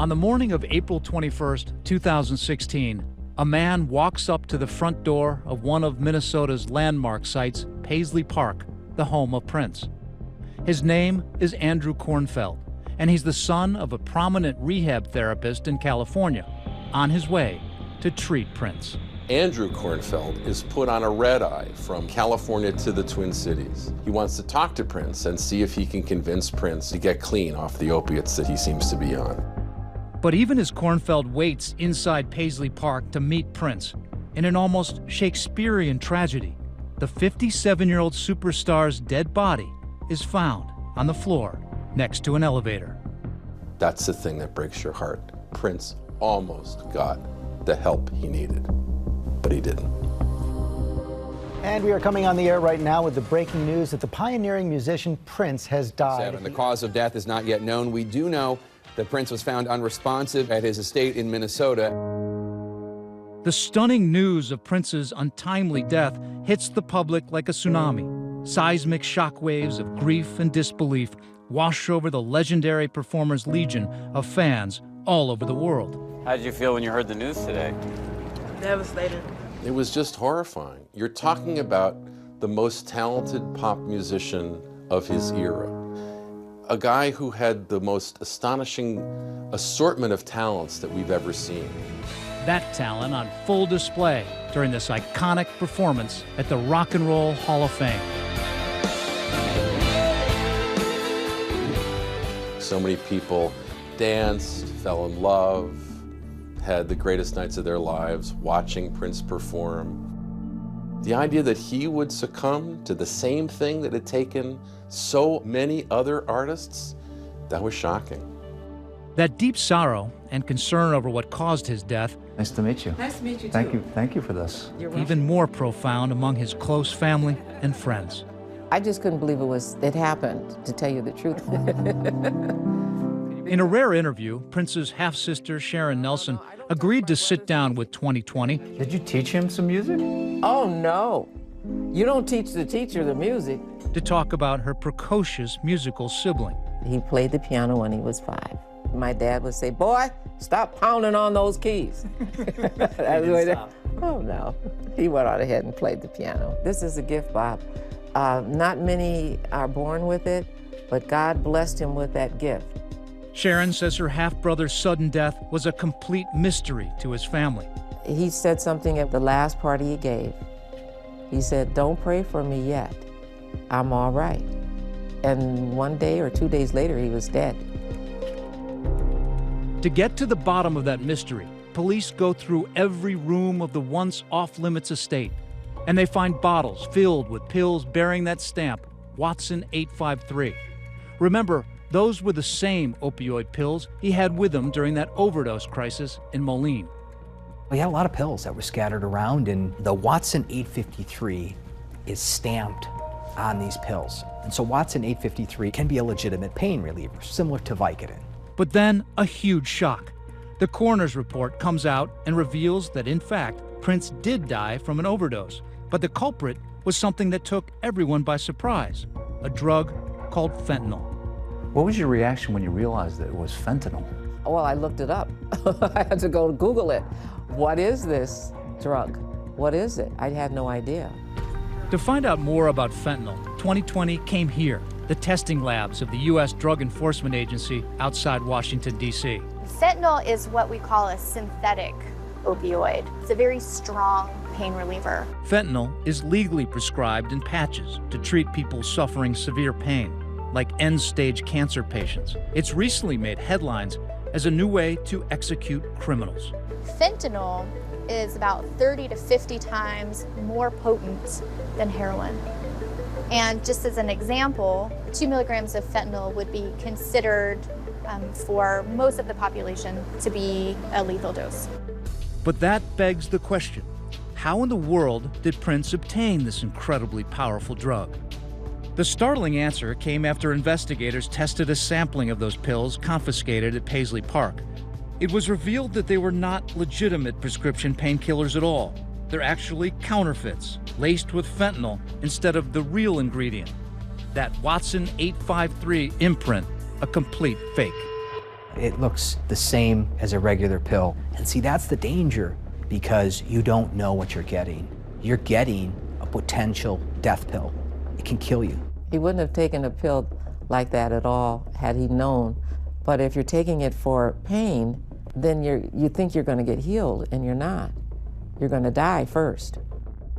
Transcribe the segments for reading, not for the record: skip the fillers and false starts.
On the morning of April 21st, 2016, a man walks up to the front door of one of Minnesota's landmark sites, Paisley Park, the home of Prince. His name is Andrew Kornfeld, and he's the son of a prominent rehab therapist in California, on his way to treat Prince. Andrew Kornfeld is put on a red-eye from California to the Twin Cities. He wants to talk to Prince and see if he can convince Prince to get clean off the opiates that he seems to be on. But even as Kornfeld waits inside Paisley Park to meet Prince, in an almost Shakespearean tragedy, the 57-year-old superstar's dead body is found on the floor next to an elevator. That's the thing that breaks your heart. Prince almost got the help he needed, but he didn't. And we are coming on the air right now with the breaking news that the pioneering musician Prince has died. The cause of death is not yet known. We do know that Prince was found unresponsive at his estate in Minnesota. The stunning news of Prince's untimely death hits the public like a tsunami. Seismic shockwaves of grief and disbelief wash over the legendary performer's legion of fans all over the world. How did you feel when you heard the news today? Devastated. It was just horrifying. You're talking about the most talented pop musician of his era. A guy who had the most astonishing assortment of talents that we've ever seen. That talent on full display during this iconic performance at the Rock and Roll Hall of Fame. So many people danced, fell in love, had the greatest nights of their lives watching Prince perform. The idea that he would succumb to the same thing that had taken so many other artists, that was shocking. That deep sorrow and concern over what caused his death, Nice to meet you. Nice to meet you, Thank too. you. Thank you for this. even more profound among his close family and friends. I just couldn't believe it happened, to tell you the truth. In a rare interview, Prince's half-sister Sharon Nelson agreed to sit down with 2020. Did you teach him some music? Oh, no. You don't teach the teacher the music. To talk about her precocious musical sibling. He played the piano when he was 5. My dad would say, "Boy, stop pounding on those keys." That's the way oh, no. He went on ahead and played the piano. This is a gift, Bob. Not many are born with it, but God blessed him with that gift. Sharon says her half-brother's sudden death was a complete mystery to his family. He said something at the last party he gave. He said, "Don't pray for me yet. I'm all right." And 1 day or 2 days later, he was dead. To get to the bottom of that mystery, police go through every room of the once off-limits estate, and they find bottles filled with pills bearing that stamp, Watson 853. Remember, those were the same opioid pills he had with him during that overdose crisis in Moline. We had a lot of pills that were scattered around, and the Watson 853 is stamped on these pills. And so Watson 853 can be a legitimate pain reliever, similar to Vicodin. But then a huge shock. The coroner's report comes out and reveals that, in fact, Prince did die from an overdose, but the culprit was something that took everyone by surprise, a drug called fentanyl. What was your reaction when you realized that it was fentanyl? Well, I looked it up. I had to go Google it. What is this drug? What is it? I had no idea. To find out more about fentanyl, 2020 came here, the testing labs of the U.S. Drug Enforcement Agency outside Washington, D.C. Fentanyl is what we call a synthetic opioid. It's a very strong pain reliever. Fentanyl is legally prescribed in patches to treat people suffering severe pain, like end-stage cancer patients. It's recently made headlines as a new way to execute criminals. Fentanyl is about 30 to 50 times more potent than heroin. And just as an example, 2 milligrams of fentanyl would be considered for most of the population to be a lethal dose. But that begs the question, how in the world did Prince obtain this incredibly powerful drug? The startling answer came after investigators tested a sampling of those pills confiscated at Paisley Park. It was revealed that they were not legitimate prescription painkillers at all. They're actually counterfeits, laced with fentanyl instead of the real ingredient. That Watson 853 imprint, a complete fake. It looks the same as a regular pill. And see, that's the danger, because you don't know what you're getting. You're getting a potential death pill. It can kill you. He wouldn't have taken a pill like that at all had he known. But if you're taking it for pain, then you think you're going to get healed, and you're not. You're going to die first.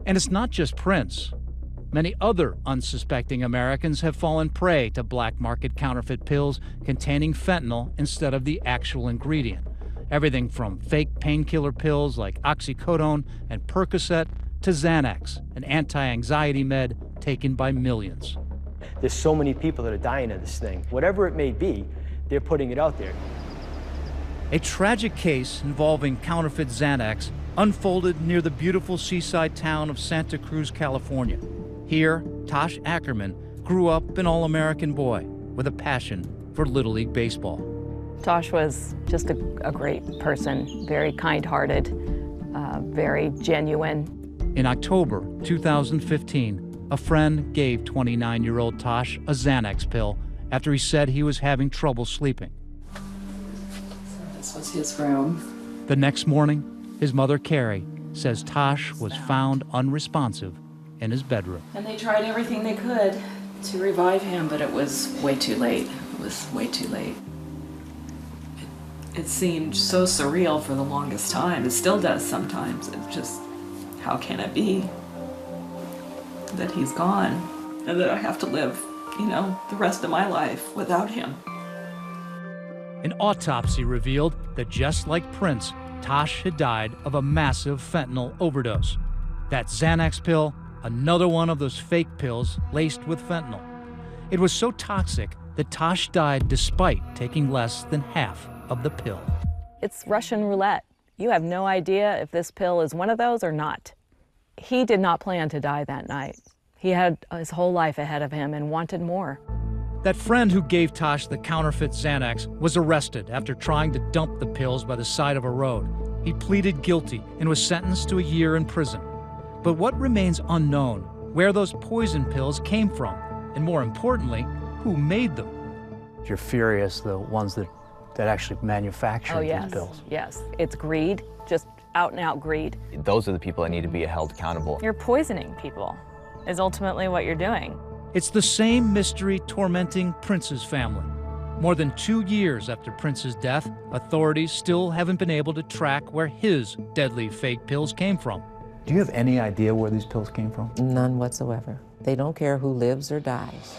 And it's not just Prince. Many other unsuspecting Americans have fallen prey to black market counterfeit pills containing fentanyl instead of the actual ingredient. Everything from fake painkiller pills like oxycodone and Percocet to Xanax, an anti-anxiety med taken by millions. There's so many people that are dying of this thing. Whatever it may be, they're putting it out there. A tragic case involving counterfeit Xanax unfolded near the beautiful seaside town of Santa Cruz, California. Here, Tosh Ackerman grew up an all-American boy with a passion for Little League baseball. Tosh was just a great person, very kind-hearted, very genuine. In October 2015, a friend gave 29-year-old Tosh a Xanax pill after he said he was having trouble sleeping. This was his room. The next morning, his mother, Carrie, says Tosh was found unresponsive in his bedroom. And they tried everything they could to revive him, but it was way too late. It was way too late. It seemed so surreal for the longest time. It still does sometimes. It's just, how can it be that he's gone and that I have to live, the rest of my life without him? An autopsy revealed that just like Prince, Tosh had died of a massive fentanyl overdose. That Xanax pill, another one of those fake pills laced with fentanyl. It was so toxic that Tosh died despite taking less than half of the pill. It's Russian roulette. You have no idea if this pill is one of those or not. He did not plan to die that night. He had his whole life ahead of him and wanted more. That friend who gave Tosh the counterfeit Xanax was arrested after trying to dump the pills by the side of a road. He pleaded guilty and was sentenced to a year in prison. But what remains unknown, where those poison pills came from, and more importantly, who made them. You're furious, the ones that actually manufacture yes, these pills. Yes, it's greed, just out and out greed. Those are the people that need to be held accountable. You're poisoning people, is ultimately what you're doing. It's the same mystery tormenting Prince's family. More than 2 years after Prince's death, authorities still haven't been able to track where his deadly fake pills came from. Do you have any idea where these pills came from? None whatsoever. They don't care who lives or dies.